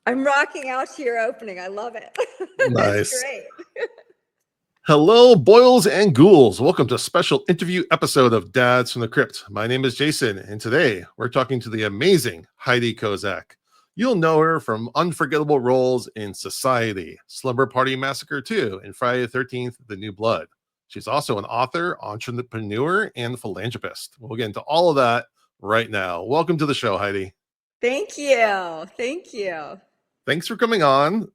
I'm rocking out to your opening. I love it. It's Nice. great. Hello, boils and ghouls. Welcome to a special interview episode of Dads from the Crypt. My name is Jason, and today we're talking to the amazing Heidi Kozak. You'll know her from unforgettable roles in Society, Slumber Party Massacre 2, and Friday the 13th, The New Blood. She's also an author, entrepreneur, and philanthropist. We'll get into all of that right now. Welcome to the show, Heidi. Thank you. Thank you. Thanks for coming on.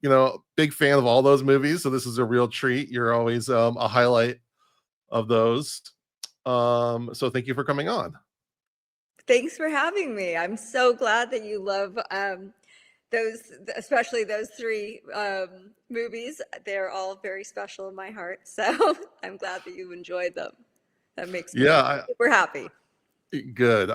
Big fan of all those movies, so this is a real treat. You're always a highlight of those. So thank you for coming on. Thanks for having me. I'm so glad that you love those, especially those three movies. They're all very special in my heart. So I'm glad that you enjoyed them. That makes me super happy. Good.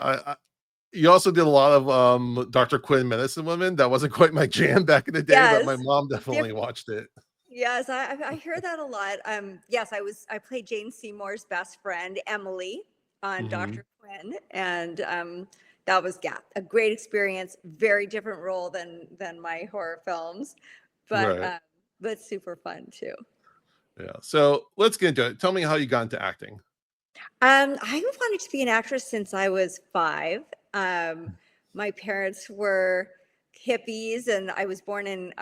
You also did a lot of Dr. Quinn Medicine Woman. That wasn't quite my jam back in the day, but my mom definitely watched it. Yes, I hear that a lot. Yes, I played Jane Seymour's best friend, Emily, on Dr. Quinn, and that was a great experience. Very different role than my horror films, but super fun too. Yeah. So let's get into it. Tell me how you got into acting. I wanted to be an actress since I was 5. My parents were hippies, and I was born in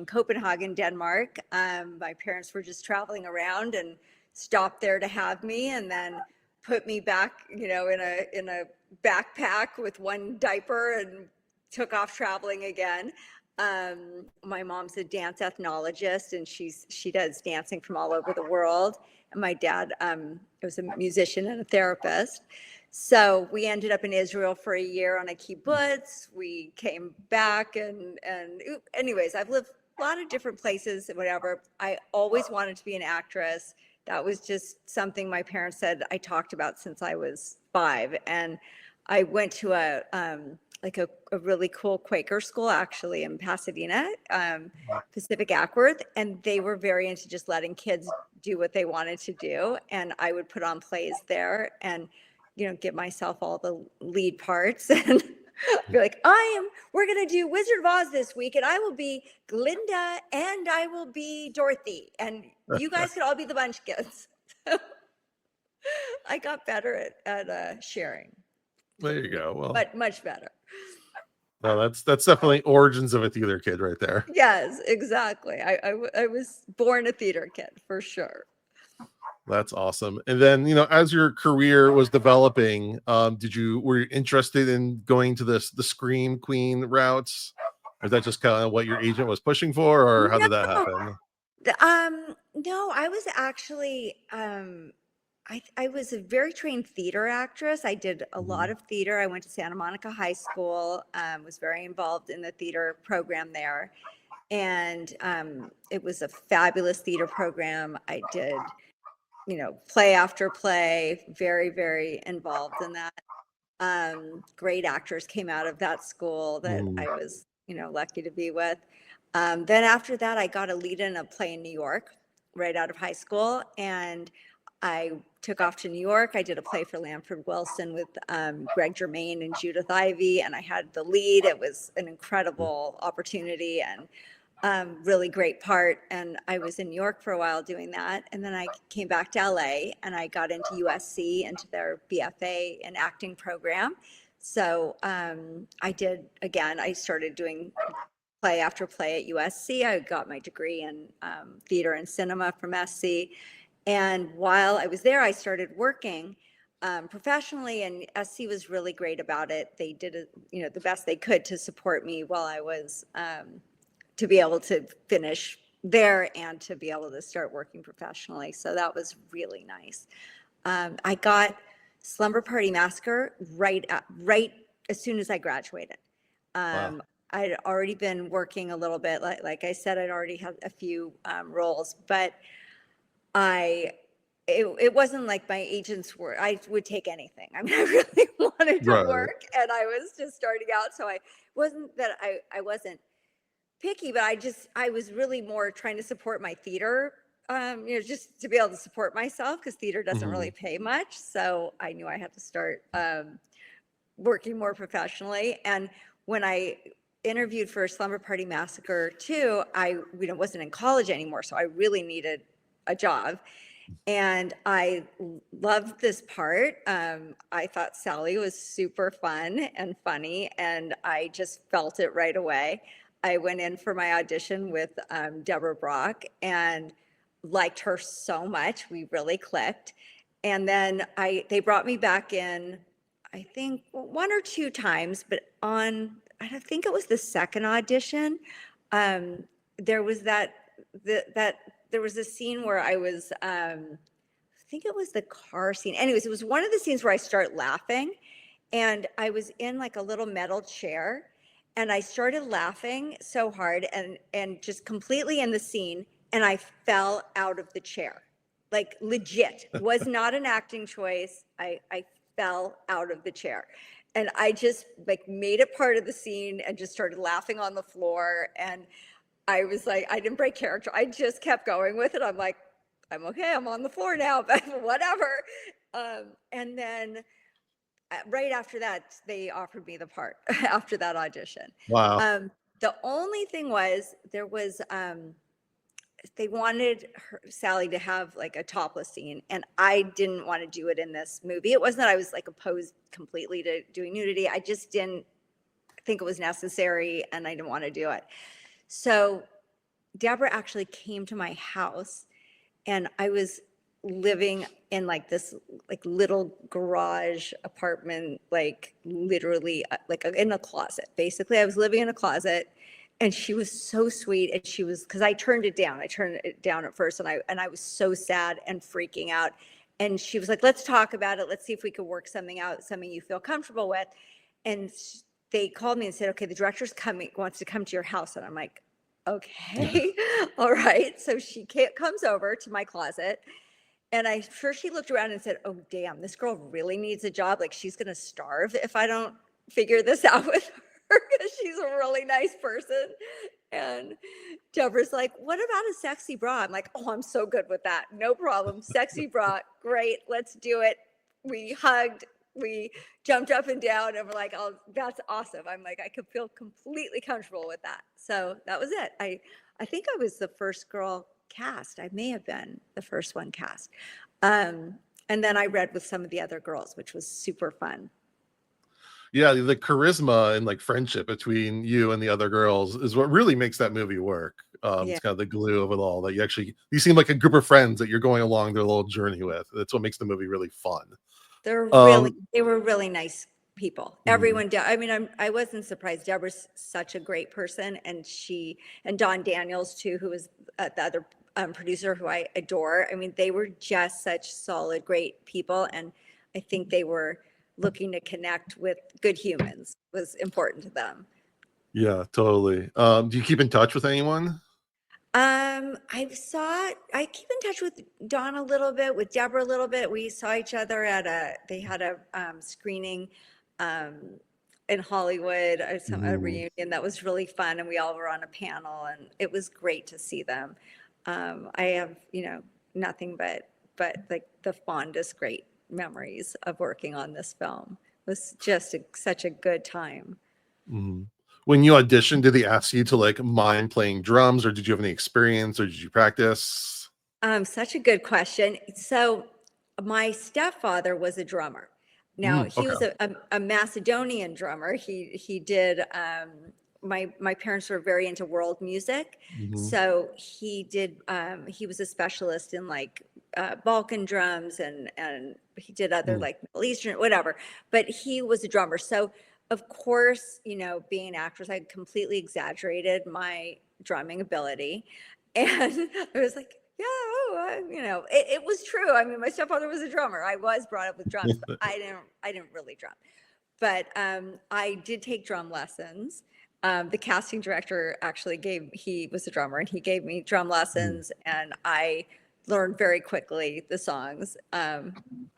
Copenhagen, Denmark. My parents were just traveling around and stopped there to have me, and then put me back, in a backpack with one diaper and took off traveling again. My mom's a dance ethnologist, and she does dancing from all over the world. And my dad was a musician and a therapist. So we ended up in Israel for a year on a kibbutz. We came back and anyways, I've lived a lot of different places, whatever. I always wanted to be an actress. That was just something my parents said I talked about since I was 5. And I went to a really cool Quaker school actually in Pasadena, Pacific Ackworth, and they were very into just letting kids do what they wanted to do. And I would put on plays there and give myself all the lead parts and be like, we're going to do Wizard of Oz this week, and I will be Glinda and I will be Dorothy, and you guys could all be the Munchkins. I got better at sharing. There you go. Well, but much better. No, that's definitely origins of a theater kid right there. Yes, exactly. I was born a theater kid for sure. That's awesome. And then, as your career was developing, were you interested in going to the Scream Queen routes? Or is that just kind of what your agent was pushing for, or how did that happen? No, I was actually, I was a very trained theater actress. I did a lot of theater. I went to Santa Monica High School, was very involved in the theater program there. And it was a fabulous theater program. I did play after play, very, very involved in that. Great actors came out of that school that I was, lucky to be with. Then after that, I got a lead in a play in New York right out of high school. And I took off to New York. I did a play for Lanford Wilson with Greg Germain and Judith Ivey, and I had the lead. It was an incredible opportunity and really great part. And I was in New York for a while doing that. And then I came back to LA and I got into USC, into their BFA and acting program. So I started doing play after play at USC. I got my degree in theater and cinema from SC. And while I was there, I started working professionally, and SC was really great about it. They did the best they could to support me while I was to be able to finish there and to be able to start working professionally. So that was really nice. I got Slumber Party Massacre right as soon as I graduated. Wow. I'd already been working a little bit. Like I said, I'd already had a few roles, but it wasn't like my agents were. I would take anything. I mean, I really wanted to work, and I was just starting out. So I wasn't that I wasn't picky, but I was really more trying to support my theater, just to be able to support myself, because theater doesn't really pay much. So I knew I had to start working more professionally. And when I interviewed for Slumber Party Massacre 2, I wasn't in college anymore, so I really needed a job. And I loved this part. I thought Sally was super fun and funny, and I just felt it right away. I went in for my audition with Deborah Brock and liked her so much. We really clicked. And then they brought me back in, I think one or two times, but I don't think it was the second audition. There was there was a scene where I was, I think it was the car scene. Anyways, it was one of the scenes where I start laughing, and I was in like a little metal chair, and I started laughing so hard and just completely in the scene, and I fell out of the chair. Like legit, was not an acting choice. I fell out of the chair. And I just like made it part of the scene and just started laughing on the floor. And I was like, I didn't break character. I just kept going with it. I'm like, I'm okay. I'm on the floor now, but whatever. And then right after that, they offered me the part after that audition. Wow. The only thing was they wanted Sally to have like a topless scene, and I didn't want to do it in this movie. It wasn't that I was like opposed completely to doing nudity. I just didn't think it was necessary, and I didn't want to do it. So Deborah actually came to my house, and I was living in like this like little garage apartment, like literally like in a closet. Basically, I was living in a closet, and she was so sweet. And she was, because I turned it down. I turned it down at first, and I was so sad and freaking out. And she was like, "Let's talk about it. Let's see if we could work something out, something you feel comfortable with." And they called me and said, "Okay, the director's coming, wants to come to your house." And I'm like, "Okay, all right." So she comes over to my closet, and I'm sure she looked around and said, "Oh, damn, this girl really needs a job. Like, she's going to starve if I don't figure this out with her, because she's a really nice person." And Deborah's like, "What about a sexy bra?" I'm like, "Oh, I'm so good with that. No problem. Sexy bra. Great. Let's do it." We hugged. We jumped up and down, and we're like, "Oh, that's awesome." I'm like, I could feel completely comfortable with that. So that was it. I think I was the first girl cast. I may have been the first one cast. And then I read with some of the other girls, which was super fun. Yeah, the charisma and like friendship between you and the other girls is what really makes that movie work. Yeah, It's kind of the glue of it all, that you seem like a group of friends that you're going along their little journey with. That's what makes the movie really fun. Um, they were really nice people. mhm, I mean, I wasn't surprised. Deborah's such a great person, and and Don Daniels too, who was the other producer who I adore. I mean, they were just such solid, great people, and I think they were looking to connect with good humans was important to them. yeah, totally. Do you keep in touch with anyone? I keep in touch with Dawn a little bit, with Deborah a little bit. We saw each other they had a screening um, in Hollywood, a Mhm. reunion that was really fun, and we all were on a panel, and it was great to see them. I have, nothing but like the fondest great memories of working on this film. It was just such a good time. Mhm. When you auditioned, did they ask you to like mime playing drums, or did you have any experience, or did you practice? Such a good question. So my stepfather was a drummer. Now he Okay. was a Macedonian drummer. He did. My parents were very into world music, Mhm. so he did. He was a specialist in like Balkan drums, and he did other Mm. like Middle Eastern, whatever. But he was a drummer, so of course, being an actress, I completely exaggerated my drumming ability, and I was like, yeah, oh, it was true. I mean, my stepfather was a drummer. I was brought up with drums, but I didn't really drum. But I did take drum lessons. The casting director actually he was a drummer, and he gave me drum Mm. lessons, and I learned very quickly the songs.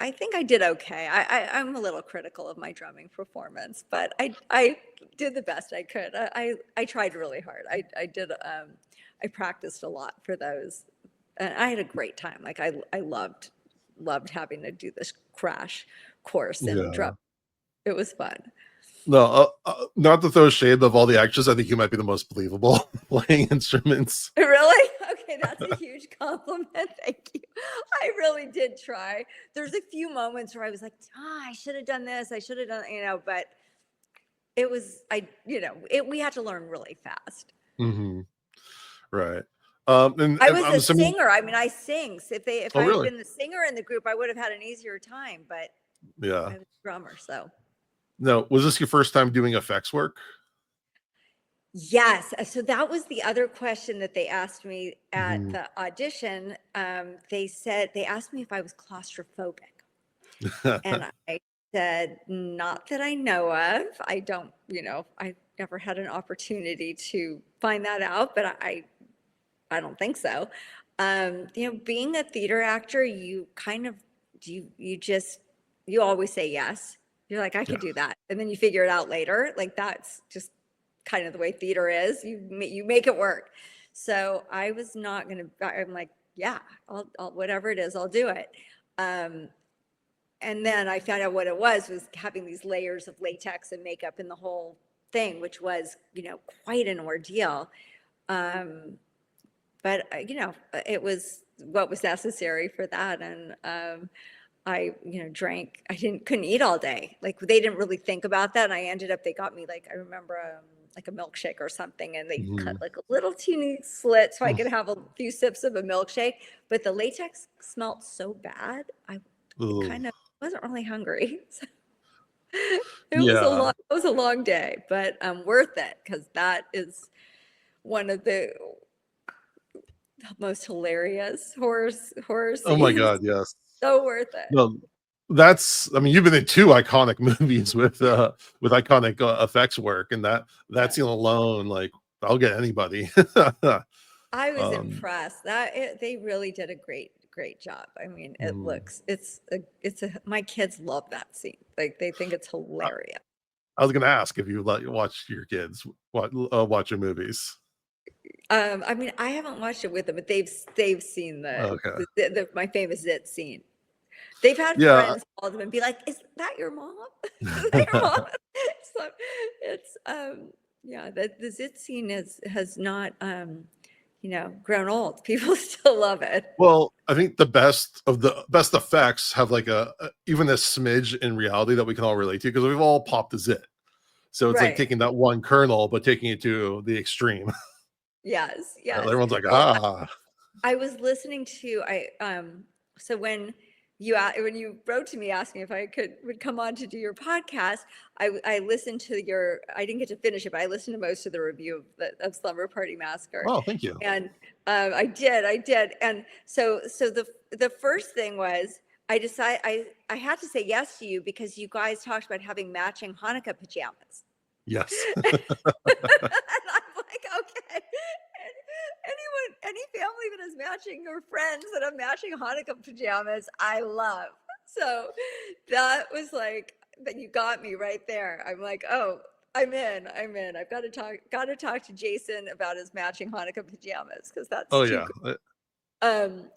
I think I did okay. I'm a little critical of my drumming performance, but I did the best I could. I tried really hard. I practiced a lot for those, and I had a great time. Like I loved having to do this crash course in drum. Yeah. It was fun. No, not to throw shade of all the actors. I think you might be the most believable playing instruments. Really? Okay, that's a huge compliment. Thank you. I really did try. There's a few moments where I was like, I should have done this. I should have done, but it was, we had to learn really fast. Hmm. Right. I And was I'm a assuming. singer. I mean, I sing. So if Oh, I had really? been the singer in the group, I would have had an easier time, but Yeah. I was a drummer, so. No, was this your first time doing effects work? Yes. So that was the other question that they asked me at Mhm. the audition. They asked me if I was claustrophobic. And I said, not that I know of. I don't, I never had an opportunity to find that out, but I don't think so. Being a theater actor, you kind of, you always say yes. You're like, I Yeah. could do that. And then you figure it out later. Like that's just kind of the way theater is. You make it work. So I was not going to, I'm like, yeah, I'll, whatever it is, I'll do it. Um, and then I found out what it was having these layers of latex and makeup and the whole thing, which was, quite an ordeal. Um, but it was what was necessary for that. And I, couldn't eat all day. Like they didn't really think about that. And they got me like, I remember like a milkshake or something, and they cut Mhm. like a little teeny slit so I could have a few sips of a milkshake. But the latex smelled so bad, I Ugh. kind of wasn't really hungry. So Yeah. it was a long day, but worth it because that is one of the most hilarious horror Oh my scenes. God, yes. So worth it. No, I mean, you've been in two iconic movies with iconic effects work, and that Yeah. scene alone, like, I'll get anybody. I was Um, impressed they really did a great job. I mean, mm, my kids love that scene. Like they think it's I, hilarious. I was gonna ask if you like watch your kids watch your movies. I mean, I haven't watched it with them, but they've seen Okay. my famous Zit scene. They've had Yeah. friends call them and be like, "Is that your mom? Is that your mom?" So it's yeah, the Zit scene has not grown old. People still love it. Well, I think the best effects have like even a smidge in reality that we can all relate to because we've all popped a zit. So it's like Right. taking that one kernel, but taking it to the extreme. Yes, yes. Everyone's like, Well, ah, I was listening to so when you wrote to me asking if I would come on to do your podcast, I listened to I didn't get to finish it, but I listened to most of the review of Slumber Party Massacre. oh, thank you. And I did. And so the first thing was I had to say yes to you because you guys talked about having matching Hanukkah pajamas. Yes. And I'm like, okay. Any family that is matching, or friends that have matching Hanukkah pajamas, I love. So that was like that. You got me right there. I'm like, oh, I'm in. I'm in. I've got to talk to Jason about his matching Hanukkah pajamas because that's Oh too yeah. good.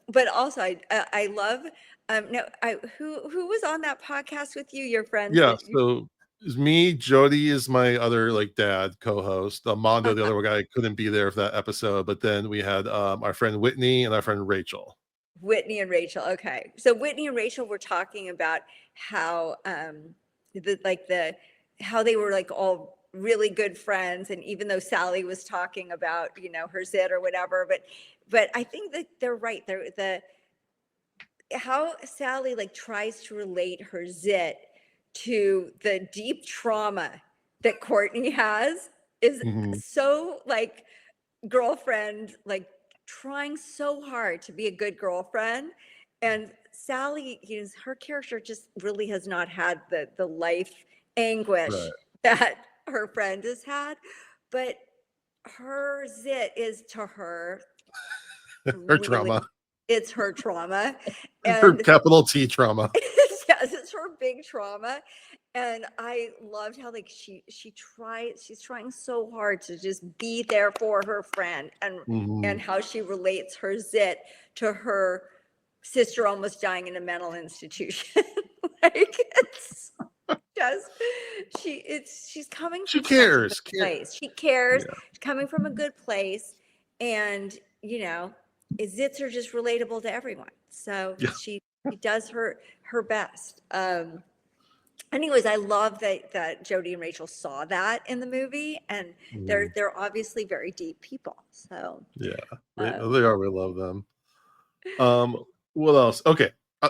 But also I love no I who was on that podcast with you? Your friends Yeah. that you So it's me. Jody is my other like dad co-host. Mondo, the uh, other guy, couldn't be there for that episode. But then we had our friend Whitney and our friend Rachel. Whitney and Rachel. Okay. So Whitney and Rachel were talking about how how they were like all really good friends, and even though Sally was talking about, her zit or whatever, but I think that they're right. The how Sally like tries to relate her zit to the deep trauma that Courtney has is Mhm. so like girlfriend, like trying so hard to be a good girlfriend. And Sally, her character just really has not had the life anguish Right. that her friend has had. But her zit is to her Her really, trauma, it's her trauma. her And capital T trauma. yes, it's her big trauma. And I loved how like she's trying so hard to just be there for her friend, Mhm. and how she relates her zit to her sister almost dying in a mental institution. Like does. She's coming She from such a good cares. place. She cares. Yeah. She's coming from a good place, and zits are just relatable to everyone. So Yeah. she does her best. Anyways, I love that Jody and Rachel saw that in the movie, and Mhm. they're obviously very deep people. So Yeah. They um, are. We love them. Um, what else? Okay. Uh,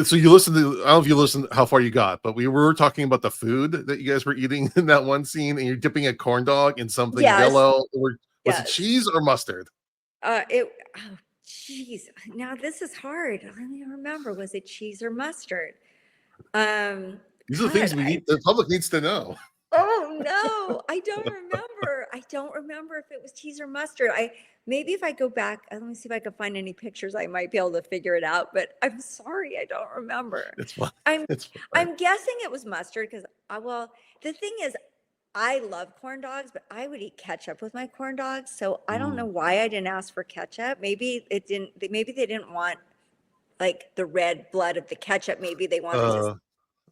so you listened to, I don't know if you listened how far you got, but we were talking about the food that you guys were eating in that one scene, and you're dipping a corn dog in something yes, yellow. Was it yes. cheese or mustard? Oh, geez. Now this is hard. Let me remember. Was it cheese or mustard? Um, These are the God, things we need. The public needs to know. oh no, I don't remember. I don't remember if it was cheese or mustard. Maybe if I go back, let me see if I can find any pictures. I might be able to figure it out. But I'm sorry, I don't remember. It's fine. I'm It's fine. I'm guessing it was mustard because the thing is, I love corn dogs, but I would eat ketchup with my corn dogs. So I don't know Mm. why I didn't ask for ketchup. Maybe they didn't want like the red blood of the ketchup. Maybe they wanted to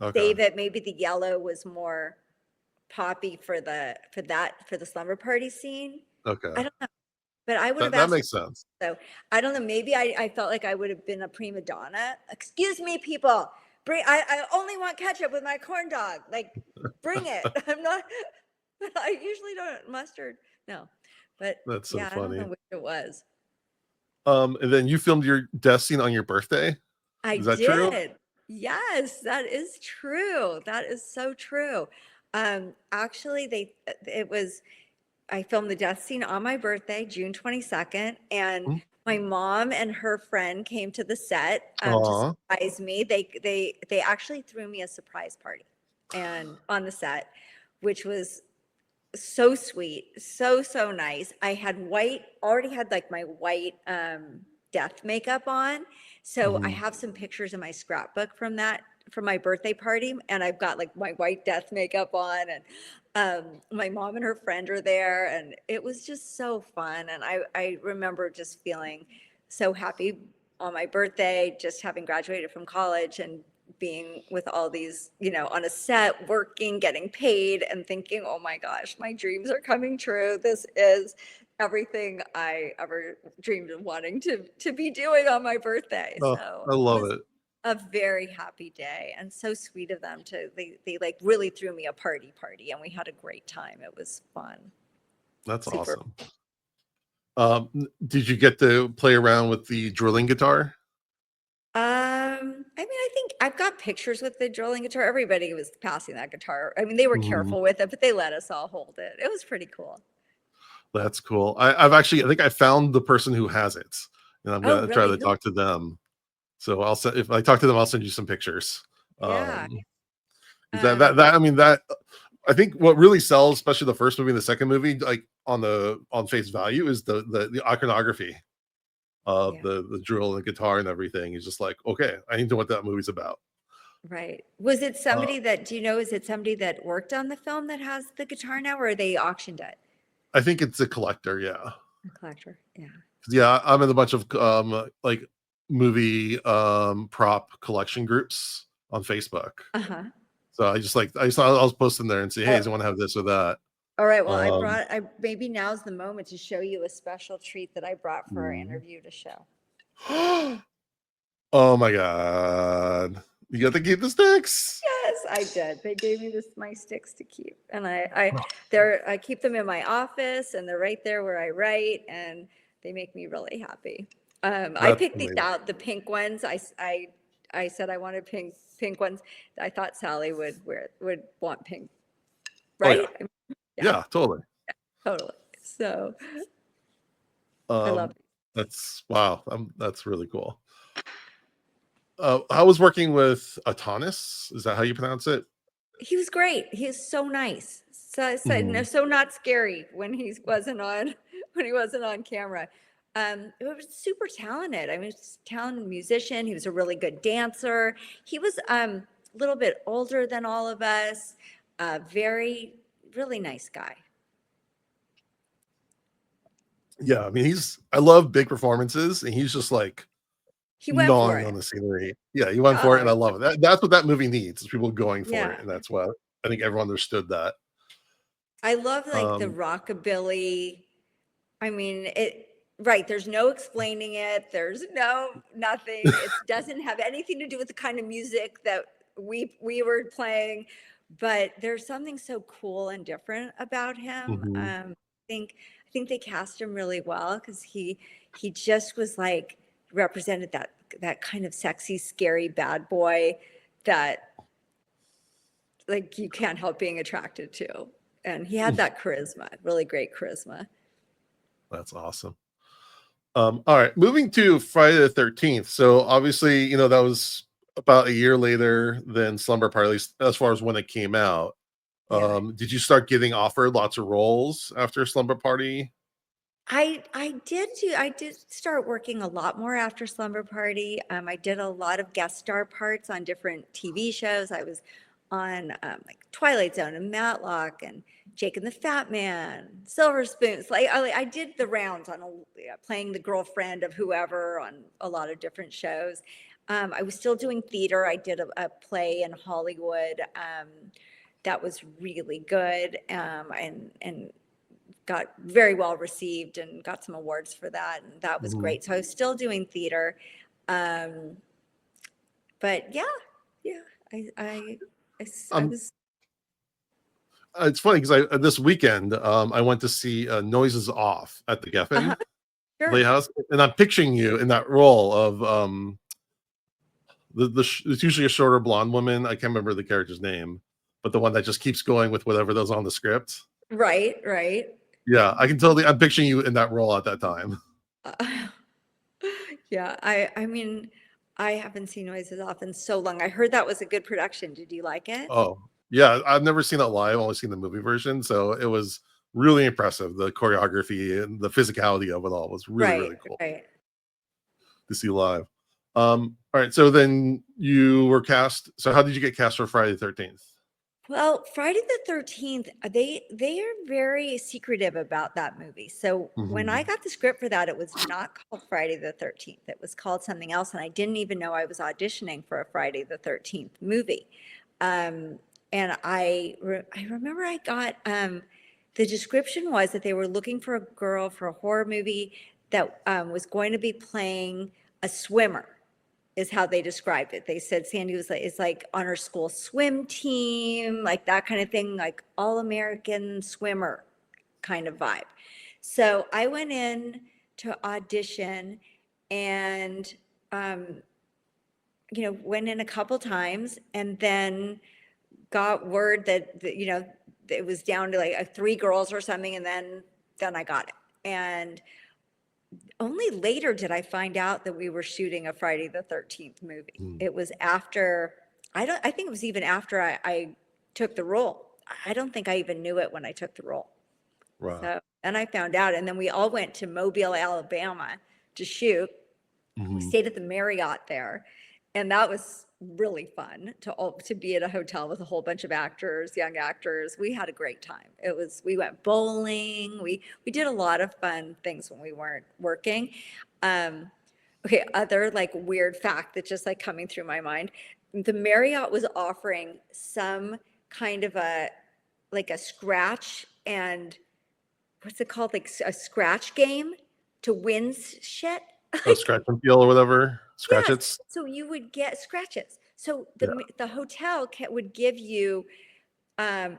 Uh, okay. save it. Maybe the yellow was more poppy for the slumber party scene. I Okay. don't know, but I would have That asked for, makes sense. so I don't know. Maybe I felt like I would have been a prima donna. Excuse me, people. I only want ketchup with my corn dog. Like, bring it. I'm not. I usually don't mustard. No, but That's so yeah, I don't know funny. which it was. And then you filmed your death scene on your birthday. I Is that true? did. Yes, that is true. That is so true. Actually, it was I filmed the death scene on my birthday, June 22nd, and my mom and her friend came to the set to Aw. surprise me. They actually threw me a surprise party and on the set, which was so sweet, so nice. I had already had like my white death makeup on. So I Mhm. have some pictures in my scrapbook from my birthday party, and I've got like my white death makeup on, and my mom and her friend are there, and it was just so fun. And I remember just feeling so happy on my birthday, just having graduated from college and being with all these, on a set, working, getting paid, and thinking, oh my gosh, my dreams are coming true. This is everything I ever dreamed of wanting to be doing on my birthday. Oh, So I it love was it. a very happy day and so sweet of them they like really threw me a party and we had a great time. It was fun. That's Super. awesome. Did you get to play around with the drilling guitar? I mean, I think I've got pictures with the drilling guitar. Everybody was passing that guitar. I mean, they were Mhm. careful with it, but they let us all hold it. It was pretty cool. That's cool. I've actually, I think I found the person who has it, and I'm Oh, gonna try really? to talk to them. So I'll send, if I talk to them, I'll send you some pictures. Yeah. Is that Um, I mean that I think what really sells, especially the first movie and the second movie, like on face value, is the iconography of yeah, the drill and the guitar and everything. Is just like, okay, I need to know what that movie's about. right. Was it Uh, somebody that, do you know, is it somebody that worked on the film that has the guitar now, or they auctioned it? I think it's a collector, yeah. A collector. Yeah. Yeah, I'm in a bunch of like movie prop collection groups on Facebook. Uh-huh. So I just thought I'll post in there and say, hey, Oh, does anyone have this or that? all right. Well, Um maybe now's the moment to show you a special treat that I brought for our mm. interview to show. Oh my god. You got to keep the sticks. Yes, I did. They gave me my sticks to keep, and I keep them in my office, and they're right there where I write, and they make me really happy. I That's picked these amazing. out, the pink ones. I said I wanted pink ones. I thought Sally would want pink, Oh yeah. right? Yeah, Yeah, totally. totally. So I love Um it. that's wow. That's really cool. I was working with Atanis. Is that how you pronounce it? He was great. He is so nice. No, Mhm. so not scary when he wasn't on when he wasn't on camera. He was super talented. I mean, he's a talented musician. He was a really good dancer. He was a little bit older than all of us. Very, really nice guy. Yeah, I mean I love big performances, and he's just like He went for gnawing it. on the scenery. Yeah, he went for it, and Oh, I love it. That's what that movie needs, is people going for yeah. it, and that's what I think everyone understood that. I love like the Um, rockabilly. I mean, right, there's no explaining it. There's no nothing. It doesn't have anything to do with the kind of music that we were playing, but there's something so cool and different about him. mhm. I think they cast him really well because he just was like represented that kind of sexy, scary bad boy that like you can't help being attracted to. And he had that charisma, really great charisma. That's awesome. All right, moving to Friday the 13th. So obviously, that was about a year later than Slumber Party, at least as far as when it came out. Yeah. Did you start getting offered lots of roles after Slumber Party? I did start working a lot more after Slumber Party. I did a lot of guest star parts on different TV shows. I was on like Twilight Zone and Matlock and Jake and the Fat Man, Silver Spoons. I did the rounds on playing the girlfriend of whoever on a lot of different shows. I was still doing theater. I did a play in Hollywood that was really good, and got very well received and got some awards for that, and that was Mhm. great. So I was still doing theater, um, but yeah, yeah, I, I, I Um, was. it's funny because I this weekend I went to see Noises Off at the Uh-huh, Geffen sure. Playhouse, and I'm picturing you in that role of it's usually a shorter blonde woman. I can't remember the character's name, but the one that just keeps going with whatever those on the script. Right, right. Yeah, I can totally. I'm picturing you in that role at that time. Uh, yeah, I mean, I haven't seen Noises Off in so long. I heard that was a good production. Did you like it? Oh, yeah, I've never seen that live. I've only seen the movie version, so it was really impressive. The choreography and the physicality of it all was really, Right, really cool right. to see live. All right, so then you were cast. So how did you get cast for Friday the 13th? Well, Friday the 13th, they are very secretive about that movie. So when I Mhm. got the script for that, it was not called Friday the 13th. It was called something else, and I didn't even know I was auditioning for a Friday the 13th movie. Um, and I remember I got the description was that they were looking for a girl for a horror movie that was going to be playing a swimmer is how they described it. They said Sandy is like on her school swim team, like that kind of thing, like all American swimmer kind of vibe. So I went in to audition and, um, went in a couple times and then got word that it was down to like three girls or something. And then I got it. And only later did I find out that we were shooting a Friday the 13th movie. Mm. It was after, I think it was even after I took the role. I don't think I even knew it when I took the role. Wow. So, and I found out, and then we all went to Mobile, Alabama to shoot. We Mhm. stayed at the Marriott there, and that was really fun to be at a hotel with a whole bunch of actors, young actors. We had a great time. We went bowling. We did a lot of fun things when we weren't working. Um, okay, other like weird fact that's just like coming through my mind. The Marriott was offering some kind of a scratch and what's it called? Like a scratch game to win shit. A scratch and feel or whatever. Scratch Yes, its. so you would get scratches. So Yeah. the hotel would give you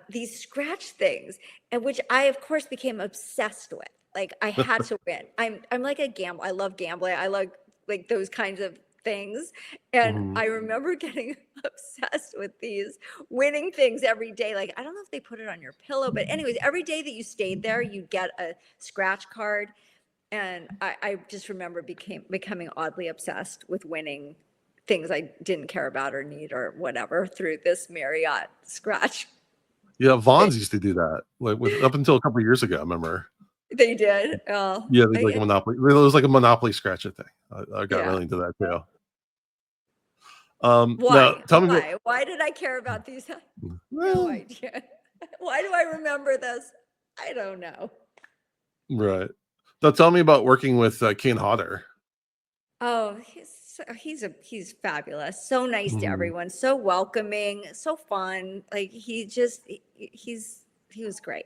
these scratch things, and which I of course became obsessed with. Like I had to win. I'm like a gamble. I love gambling. I love like those kinds of things. And Mhm. I remember getting obsessed with these winning things every day. Like I don't know if they put it on your pillow, but anyways, every day that you stayed there, you'd get a scratch card. And I just remember becoming oddly obsessed with winning things I didn't care about or need or whatever through this Marriott scratch Yeah, thing. Vons used to do that, like, with up until a couple of years ago, I remember. They did. Yeah, they like a Monopoly. It was like a Monopoly scratcher thing. I got Yeah. really into that too. Now Why? tell me what. Why? Why did I care about these? No Well, idea. Why do I remember this? I don't know. right. Now tell me about working with Kane Hodder. Oh, he's he's fabulous. So nice to Mhm. everyone. So welcoming. So fun. Like he was great.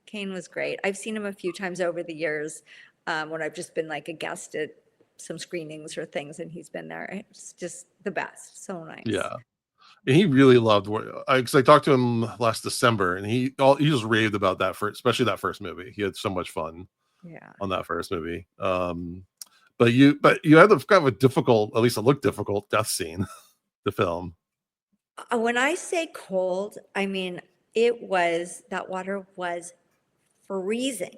Kane was great. I've seen him a few times over the years when I've just been like a guest at some screenings or things, and he's been there. It's just the best. So nice. Yeah. And he really loved what because I talked to him last December, and he just raved about that for especially that first movie. He had so much fun Yeah. on that first movie. But you had a kind of a difficult, at least it looked difficult, death scene to film. When I say cold, I mean that water was freezing,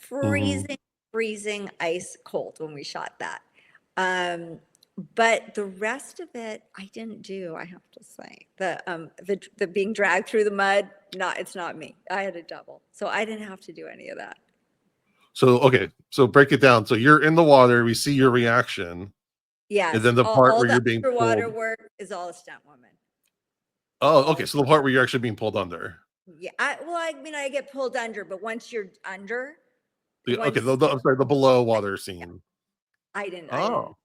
Hmm. freezing, freezing ice cold when we shot that. Um, but the rest of it, I didn't do. I have to say the being dragged through the mud. It's not me. I had a double, so I didn't have to do any of that. So okay, so break it down. So you're in the water, we see your reaction, and Yes, then the part all where the you're being underwater pulled. work is all a stunt woman. Oh, All okay. So the part where you're actually being pulled under. yeah. I mean, I get pulled under, but once you're under, Yeah, okay, once I'm sorry, the below water yeah, scene. I didn't, Oh,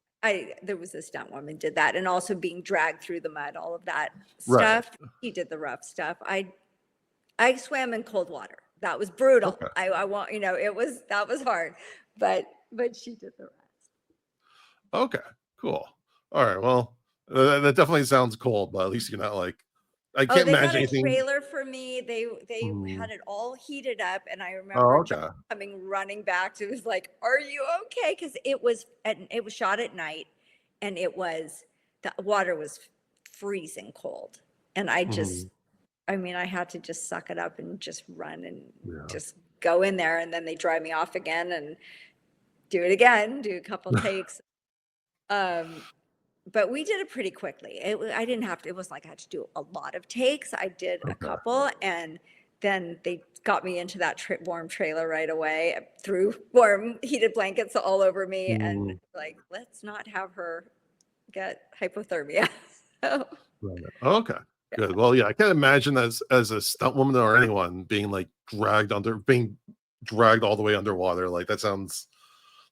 there was a stunt woman did that, and also being dragged through the mud, all of that right. stuff. He did the rough stuff. I swam in cold water. That was brutal. Okay. I want, that was hard, but she did the rest. Okay. Cool. All right. Well, that definitely sounds cold, but at least you're not like I Oh, can't they got imagine a anything. trailer for me. They Mhm. had it all heated up, and I remember Oh, John okay. coming running back to was like, "Are you okay?" Because it was shot at night, and the water was freezing cold, and Mhm. I mean, I had to just suck it up and just run and Yeah. just go in there, and then they dry me off again and do it again, do a couple takes. Um, but we did it pretty quickly. I didn't have to, it wasn't like I had to do a lot of takes. I did a Okay. couple, and then they got me into that warm trailer right away, threw warm heated blankets all over me, and Mm, like, let's not have her get hypothermia. So, right. Okay. Good. Well, yeah, I can't imagine as a stunt woman or anyone being dragged all the way underwater. Like that sounds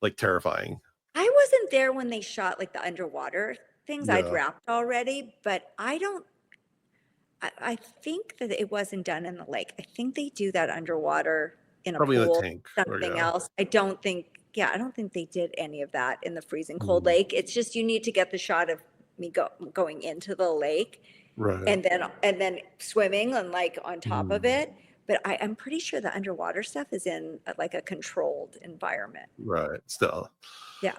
like terrifying. I wasn't there when they shot like the underwater things. I'd Yeah. wrapped already, but I think that it wasn't done in the lake. I think they do that underwater in a Probably in a pool, tank. Or something yeah. else. I don't think they did any of that in the freezing cold Mhm. lake. It's just you need to get the shot of me going into the lake Right. and then swimming and like on top of Mhm. it. But I'm pretty sure the underwater stuff is in like a controlled environment. Right. Still. Yeah.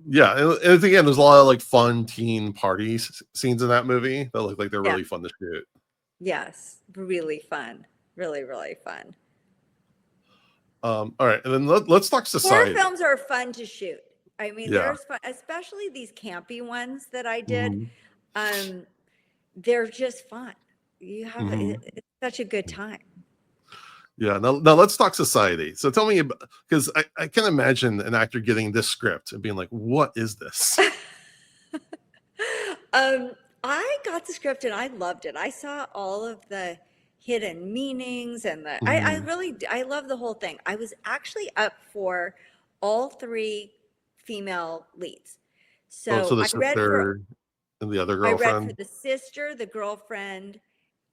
Yeah, and again, there's a lot of like fun teen party scenes in that movie that look like they're Yeah. really fun to shoot. Yes. Really fun. Really, really fun. All right, and then let's talk Horror society. films are fun to shoot. I mean, Yeah. there's fun, especially these campy ones that I did. Mhm. Um, they're just fun. Mhm. It's such a good time. Yeah. Now let's talk society. So tell me about because I can imagine an actor getting this script and being like, "What is this?" Um, I got the script and I loved it. I saw all of the hidden meanings and I Mhm. really, I love the whole thing. I was actually up for all three female leads. Oh, so So the sister and the other I read for girlfriend. the sister, the girlfriend,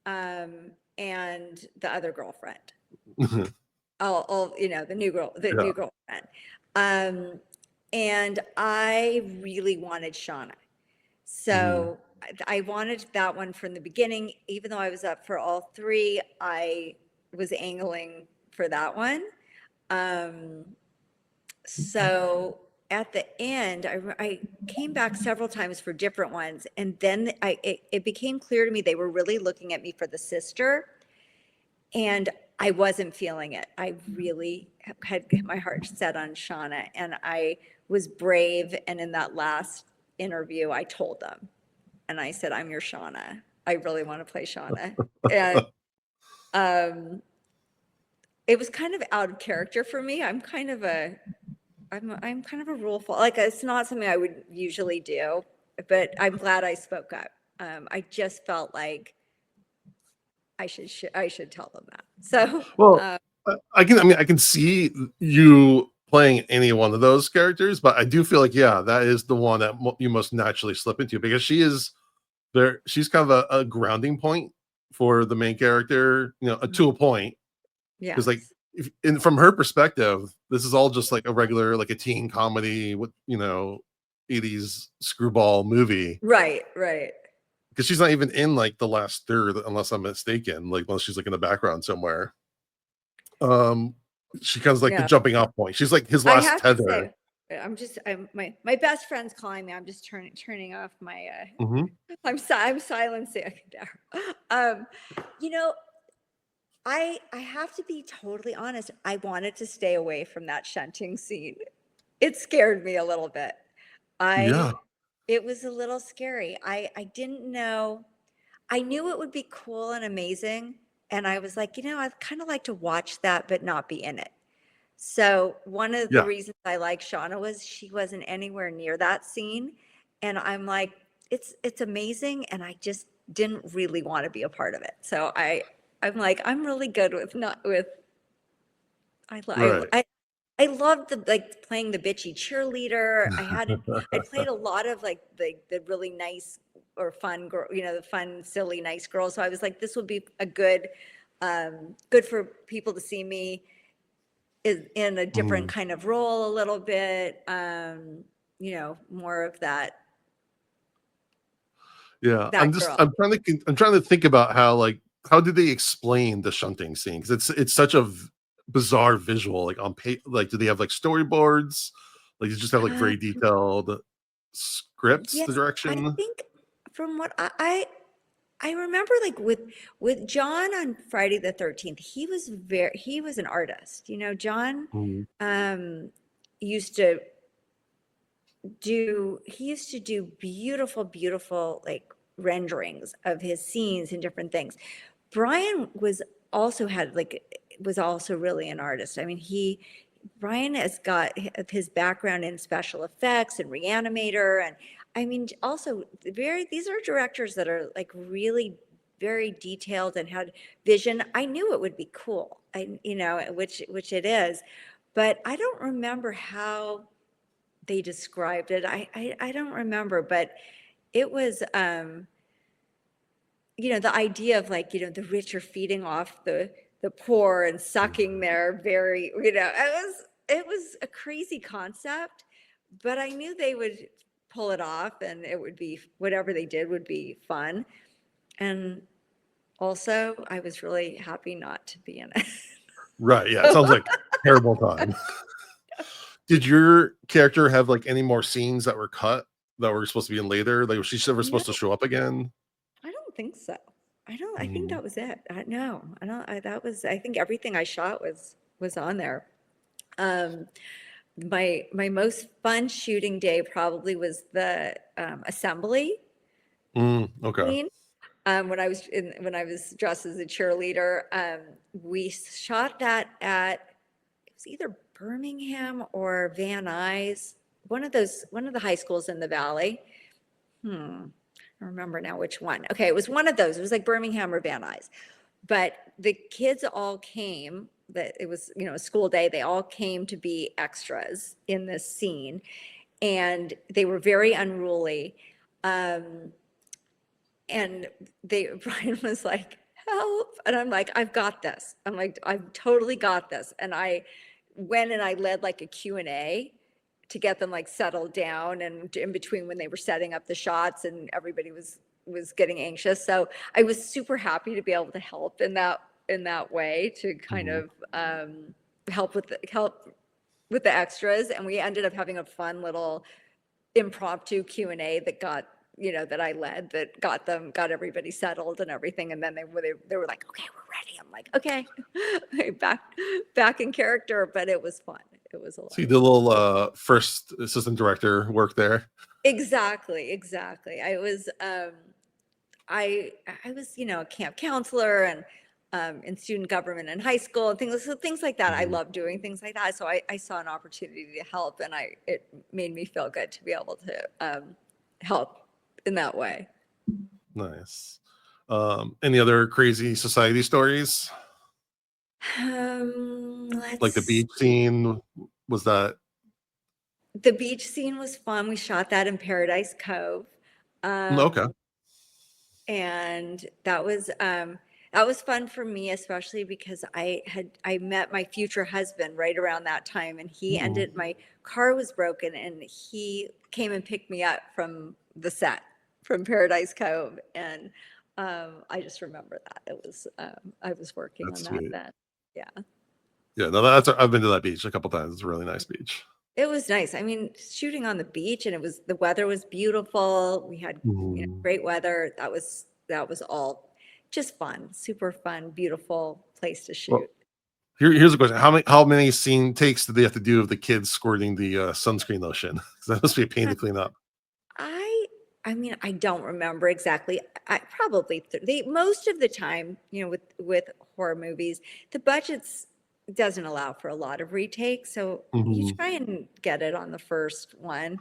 and the other girlfriend. The Yeah. new girlfriend. Um, and I really wanted Shauna. Mhm. So I wanted that one from the beginning, even though I was up for all three, I was angling for that one. Um, so at the end, I came back several times for different ones, and then it became clear to me they were really looking at me for the sister, and I wasn't feeling it. I really had my heart set on Shauna, and I was brave. And in that last interview, I told them, and I said, "I'm your Shauna. I really want to play Shauna." And um, it was kind of out of character for me. I'm kind of a rule follower. Like it's not something I would usually do, but I'm glad I spoke up. I just felt like I should tell them that. So Well, I can. I mean, I can see you. playing any one of those characters, but I do feel like, yeah, that is the one that you most naturally slip into, because she is there. She's kind of a grounding point for the main character, to a point. Because like, Yes. from her perspective, this is all just like a regular, like a teen comedy with 80s screwball movie. Right, right. Because she's not even in like the last third, unless I'm mistaken. Like, unless she's like in the background somewhere. Um, she comes like the No, jumping off point. She's like his I last have to tether. say, I'm my best friend's calling me. I'm just turning off my Mhm. I'm silencing there. Um, you know, I have to be totally honest. I wanted to stay away from that shunting scene. It scared me a little bit. Yeah, I It was a little scary. I didn't know. I knew it would be cool and amazing, and I was like, I'd kind of like to watch that but not be in it. So one of the yeah, reasons I like Shauna was she wasn't anywhere near that scene, and I'm like, it's amazing, and I just didn't really want to be a part of it. So I'm like, I'm really good with not with right. I loved the like playing the bitchy cheerleader. I played a lot of like the really nice or fun girl, the fun, silly, nice girl. So I was like, this would be a good for people to see me is in a different Mhm. kind of role a little bit, more of Yeah, that girl. I'm trying to think about how, like, how did they explain the shunting scene? Because it's such a bizarre visual. Like, like, do they have like storyboards? Like, you just have like Uh, very detailed scripts, the yes, I direction. think from what I remember, like with John on Friday the 13th, he was an artist. John Mhm. um used to do beautiful, beautiful like renderings of his scenes and different things. Brian was also really an artist. I mean, Brian has got his background in special effects and Reanimator, and I mean, also these are directors that are like really very detailed and had vision. I knew it would be cool, which it is, but I don't remember how they described it. I don't remember, but it was, the idea of like, the rich are feeding off the poor and sucking their very, it was a crazy concept, but I knew they would pull it off and it would be, whatever they did would be fun. And also I was really happy not to be in it. Right. Yeah. It sounds like terrible time. Did your character have like any more scenes that were cut that were supposed to be in later? Like, was she ever No, supposed to show up again? I don't think so. I think Mhm. that was it. No, I don't, I think everything I shot was on there. Um, my most fun shooting day probably was the assembly Okay. scene. When I was dressed as a cheerleader, we shot that it was either Birmingham or Van Nuys, one of the high schools in the valley. Hmm. I remember now which one. Okay, it was one of those. It was like Birmingham or Van Nuys. But the kids all came, that it was, a school day. They all came to be extras in this scene. And they were very unruly. Um, and Brian was like, help. And I'm like, I've got this. I'm like, I've totally got this. And I went and I led like a Q&A to get them like settled down and in between when they were setting up the shots and everybody was getting anxious. So I was super happy to be able to help in that way to kind Mhm. of help with the extras. And we ended up having a fun little impromptu Q&A that that I led, that got everybody settled and everything. And then they were like, okay, we're ready. I'm like, okay, back in character, but it was fun. It was a So lot you of did a fun. little first assistant director work there. Exactly, exactly. I was, a camp counselor and in student government in high school and things like that. I Mhm. love doing things like that. So I saw an opportunity to help, and it made me feel good to be able to help in that way. Nice. Any other crazy society stories? Like the Let's beach scene was that? The beach scene was fun. We shot that in Paradise Cove. Okay. And that was fun for me, especially because I met my future husband right around that time, and Mhm. my car was broken, and he came and picked me up from the set from Paradise Cove, and I just remember that it was I was working on That's that sweet. then. Yeah. Yeah, no, that's I've been to that beach a couple times. It's a really nice beach. It was nice. I mean, shooting on the beach, and the weather was beautiful. We had, Mhm. great weather. That was all just fun, super fun, beautiful place to Well, shoot. here's a question: how many scene takes did they have to do of the kids squirting the sunscreen lotion? 'Cause that must be a pain to clean up. I I mean, I don't remember exactly. I probably they most of the time, with horror movies, the budgets doesn't allow for a lot of retakes, so you Mhm. try and get it on the first one.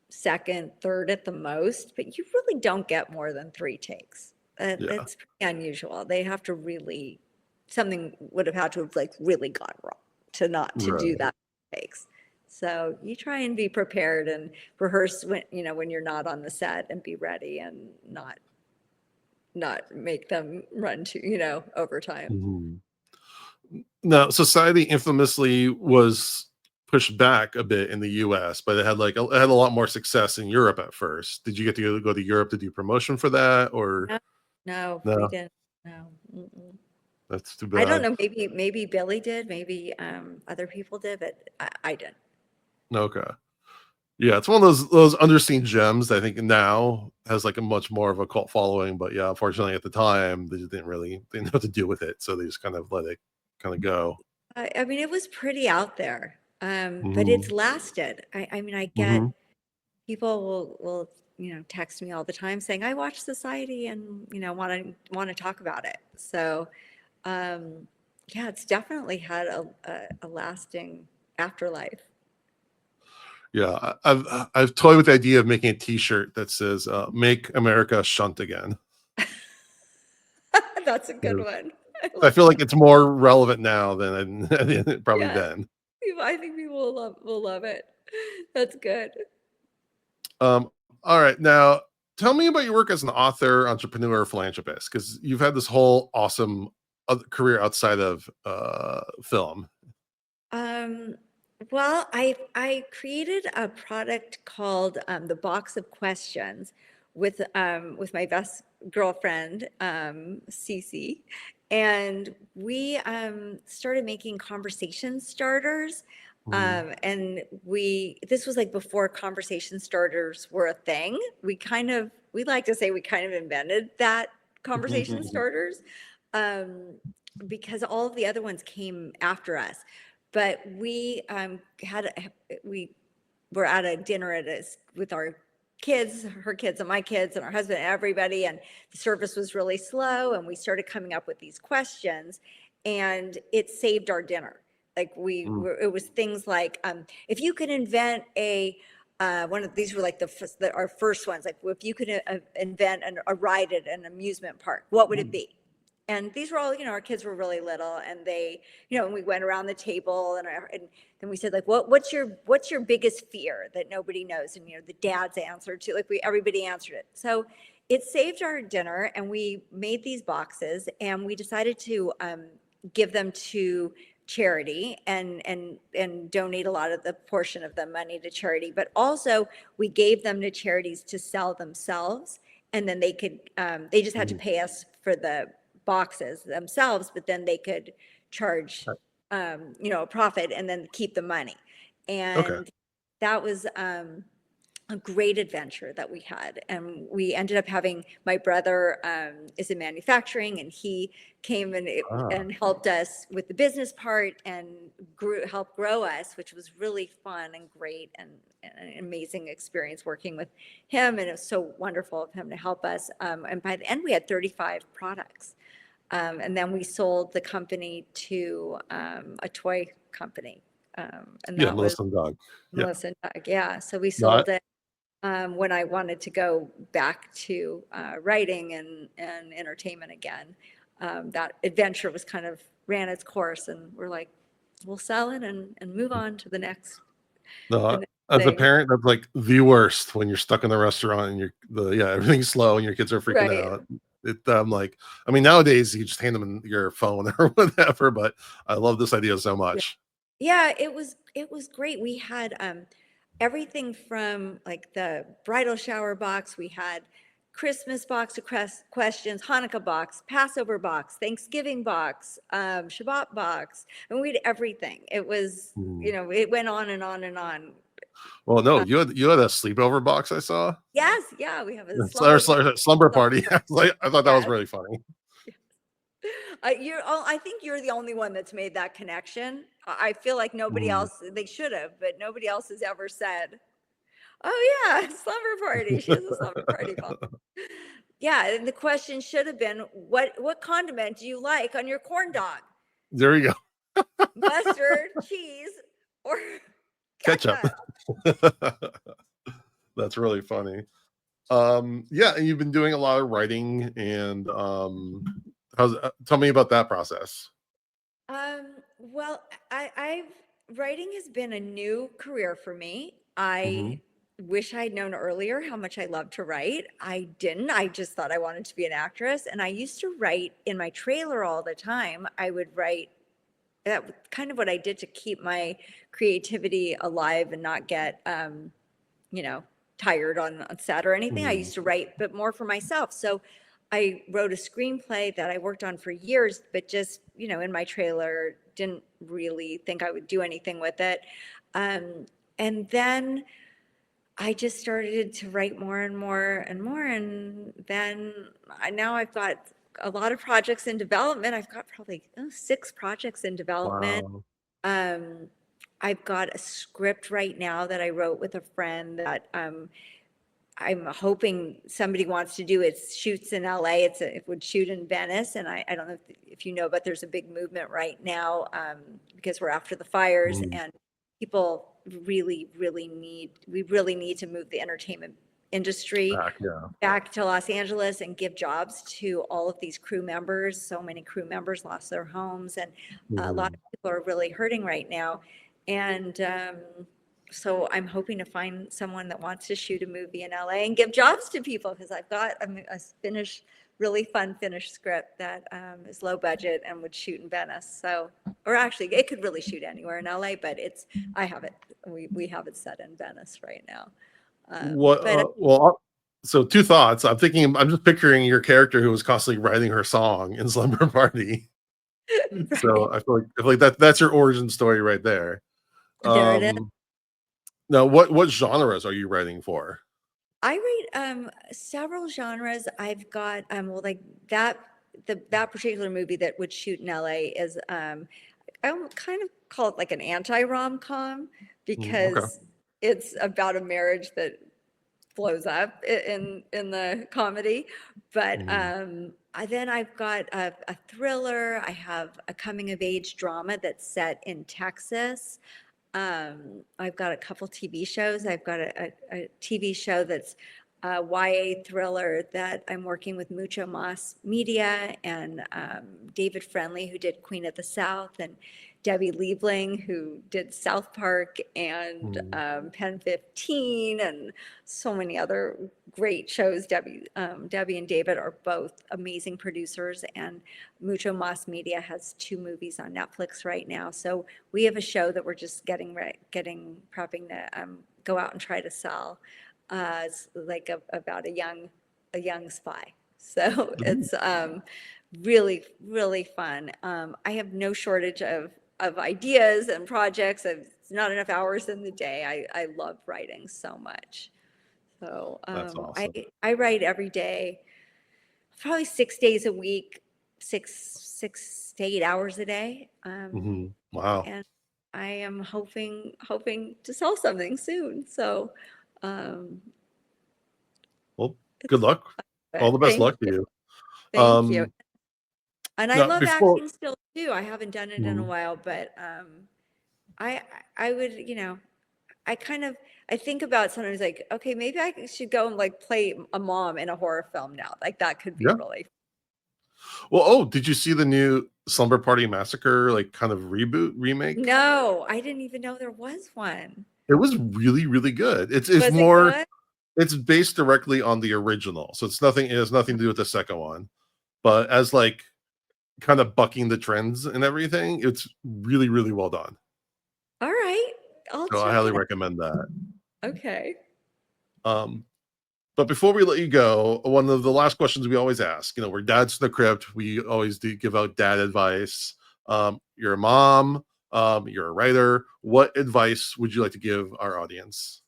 Second, third at the most, but you really don't get more than 3 takes. Yeah. That's pretty unusual. They have to really something would have had to have, like, really gone wrong to not to do Right. that takes. So, you try and be prepared and rehearse when you're not on the set, and be ready and not make them run to, overtime. Mhm. Now, Society infamously was pushed back a bit in the US, but it had a lot more success in Europe at first. Did you get to go to Europe to do promotion for that, or No, no, we no? didn't. No, mm-mm. That's too I don't bad. know, maybe Billy did, maybe, other people did, but I didn't. Okay. Yeah, it's one of those underseen gems that I think now has like a much more of a cult following. But yeah, unfortunately at the time they just didn't know what to do with it. So they just kind of let it kind of go. I mean, it was pretty out there, but it's Hmm. lasted. I mean, I get Hmm. people will text me all the time saying, "I watch Society and want to talk about it." So, um, yeah, it's definitely had a lasting afterlife. Yeah, I've toyed with the idea of making a T-shirt that says "Make America Shunt Again." That's a good Yeah. one. I I like feel like that. it's more relevant now than probably Yeah, then. I think people will love it. That's good. Um, all right, now tell me about your work as an author, entrepreneur, philanthropist, because you've had this whole awesome career outside of film. Um, well, I created a product called the Box of Questions with my best girlfriend, Cece, and we started making conversation starters. Mhm. And we this was like before conversation starters were a thing. We like to say we kind of invented that conversation starters, um, because all of the other ones came after us. But we were at a dinner with our kids, her kids and my kids and our husband and everybody, and the service was really slow, and we started coming up with these questions, and it saved our dinner. Like it was things like, if you could invent one of these were like our first ones, like if you could invent a ride at an amusement park, what would it Mhm. be? And these were all, our kids were really little, and and we went around the table, and then we said, like, what's your biggest fear that nobody knows? And, the dads answered to, like, everybody answered it. So it saved our dinner, and we made these boxes, and we decided to give them to charity, and donate a lot of the portion of the money to charity. But also we gave them to charities to sell themselves, and then they just had to Mhm. pay us for the boxes themselves, but then they could charge, a profit, and then keep the money. Okay. And that was a great adventure that we had. And we ended up having my brother is in manufacturing, and he came Ah, and helped us with the business part, and helped grow us, which was really fun and great, and an amazing experience working with him. And it was so wonderful of him to help us. And by the end, we had 35 products. And then we sold the company to a toy company. And yeah, that was Melissa and Doug. Yeah. Melissa and Doug. Yeah. So we No, sold it when I wanted to go back to writing and entertainment again. That adventure was kind of ran its course, and we're like, we'll sell it and move on to the No, next as a thing. parent, that's like the worst when you're stuck in the restaurant and everything's slow and your kids are freaking Right. out. Like, I mean, nowadays you just hand them your phone or whatever, but I love this idea so Yeah. much. Yeah, it was great. We had everything from like the bridal shower box, we had Christmas box of questions, Hanukkah box, Passover box, Thanksgiving box, Shabbat box, and we had everything. It was, Mhm. it went on and on and on. Well, no, you had a sleepover box I saw. Yes, yeah, we have a It's our slumber slumber party. party. I thought that was Yes. really funny. I think you're the only one that's made that connection. I feel like nobody Mhm. else, they should have, but nobody else has ever said, oh yeah, slumber party. She has a slumber party box. Yeah, and the question should have been, what condiment do you like on your corn dog? There you go. Mustard, cheese, or Ketchup. ketchup? That's really funny. Yeah, and you've been doing a lot of writing and tell me about that process. Well, writing has been a new career for me. Hmm. I wish I'd known earlier how much I love to write. I didn't. I just thought I wanted to be an actress. And I used to write in my trailer all the time. I would write, that was kind of what I did to keep my creativity alive and not get, you know, tired on set or anything. I Hmm. used to write, but more for myself. So I wrote a screenplay that I worked on for years, but just, in my trailer, didn't really think I would do anything with it. And then I just started to write more and more and more. And then now I've got a lot of projects in development. I've got probably 6 projects in development. Wow. Um, I've got a script right now that I wrote with a friend that I'm hoping somebody wants to do. It shoots in LA. It would shoot in Venice, and I don't know if you know, but there's a big movement right now, because we're after the fires, Mhm. and people we really need to move the entertainment industry Back, yeah. back to Los Angeles and give jobs to all of these crew members. So many crew members lost their homes, and a lot Mhm. of people are really hurting right now. And so I'm hoping to find someone that wants to shoot a movie in LA and give jobs to people, because I've got a finished, really fun finished script that is low budget and would shoot in Venice. So, or actually, it could really shoot anywhere in LA, but I have it. We have it set in Venice right now. What? But So two thoughts. I'm just picturing your character who was constantly writing her song in Slumber Party. So right I feel like that's your origin story right there. there it is. Um, Now, what genres are you writing for? I read several genres. I've got well, like that that particular movie that would shoot in LA is I would kind of call it like an anti-rom-com, Okay. because it's about a marriage that blows up in the comedy. But Mhm. then I've got a thriller. I have a coming of age drama that's set in Texas. I've got a couple TV shows. I've got a TV show that's a YA thriller that I'm working with Mucho Mas Media and David Friendly, who did Queen of the South, and Debbie Liebling, who did South Park and Mhm. Pen 15, and so many other great shows. Debbie and David are both amazing producers, and Mucho Mas Media has 2 movies on Netflix right now. So we have a show that we're just prepping to go out and try to sell. It's like about a young spy. So Mhm. it's really really fun. I have no shortage of ideas and projects. It's not enough hours in the day. I love writing so much. So That's I awesome. I write every day, probably 6 days a week, 6 to 8 hours a day. Wow. And I am hoping to sell something soon. So um, Well, good it's, luck. All but the best luck to you. thank you. Um, And I Now love before. acting still too. I haven't done it in a Mhm. while, but I I would, I kind of I think about sometimes like, okay, maybe I should go and like play a mom in a horror film now. Like that could be Yeah, really. Well, oh, did you see the new Slumber Party Massacre, like kind of reboot remake? No, I didn't even know there was one. It was really, really good. It's Was it more, good? it's based directly on the original. So it has nothing to do with the second one. But as like kind of bucking the trends and everything, it's really, really well done. All right. I'll So I check highly it. recommend that. Okay. Um, but before we let you go, one of the last questions we always ask, we're dads in the crypt. We always do give out dad advice. You're a mom, you're a writer. What advice would you like to give our audience?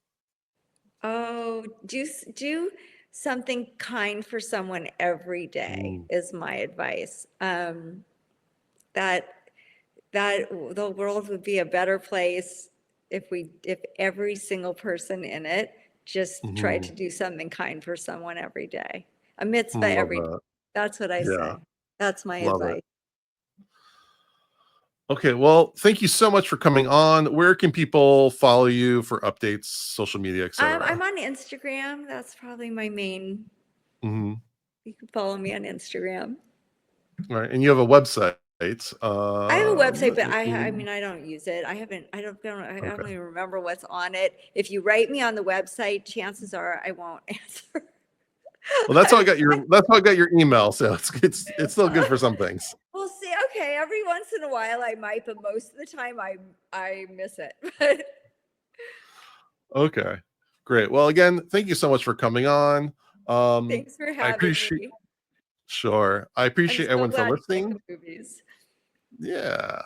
Oh, do something kind for someone every day Mm, is my advice. That that the world would be a better place if every single person in it just tried mhm. to do something kind for someone every day. A mitzvah Love every day. that. That's what I Yeah, say. That's my love it. advice. Okay, well, thank you so much for coming on. Where can people follow you for updates, social media, etc.? I'm on Instagram. That's probably my main. Mhm. You can follow me on Instagram. All right, and you have a website. I have a website, but I Mm, mean, I don't use it. I don't okay. even remember what's on it. If you write me on the website, chances are I won't answer. Well, that's how I I, got your email. So it's still good for some things. we'll see. Okay, every once in a while I might, but most of the time I miss it. But Okay, great. Well, again, thank you so much for coming on. thanks for I having appreciate me. Sure. I I'm appreciate so everyone for glad you like listening. the movies. Yeah.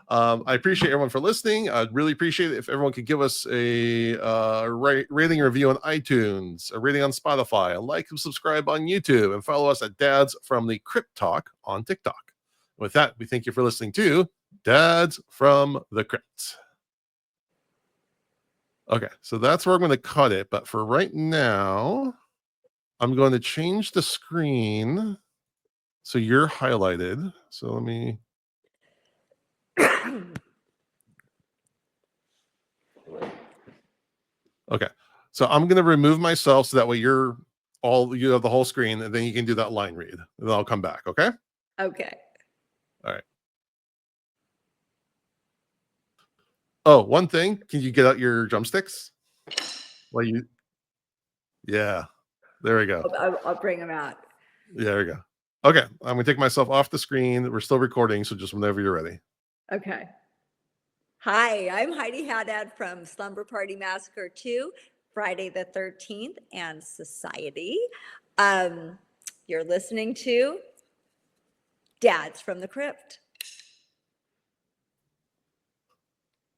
I appreciate everyone for listening. I'd really appreciate it if everyone could give us a rating and review on iTunes, a rating on Spotify, a like and subscribe on YouTube, and follow us at Dads from the Crypt Talk on TikTok. With that, we thank you for listening to Dads from the Crypt. Okay, so that's where I'm going to cut it. But for right now, I'm going to change the screen so you're highlighted. So let me. Okay. So I'm going to remove myself so that way you have the whole screen and then you can do that line read. And then I'll come back. Okay. Okay. All right. Oh, one thing. Can you get out your drumsticks? Well, yeah, there we go. I'll bring them out. There we go. Okay. I'm going to take myself off the screen. We're still recording. So just whenever you're ready. Okay. Hi, I'm Heidi Haddad from Slumber Party Massacre 2, Friday the 13th, and Society. You're listening to Dads from the Crypt.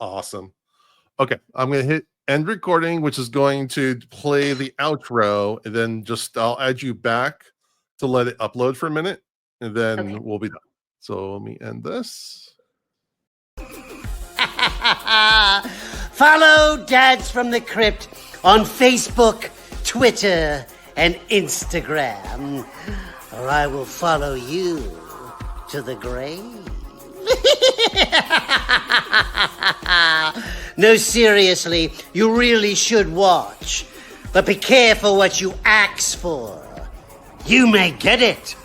Awesome. Okay. I'm going to hit end recording, which is going to play the outro. And then I'll add you back to let it upload for a minute. And Okay. then we'll be done. So let me end this. Follow Dads from the Crypt on Facebook, Twitter, and Instagram, or I will follow you to the grave. No, seriously, you really should watch. But be careful what you ask for. You may get it.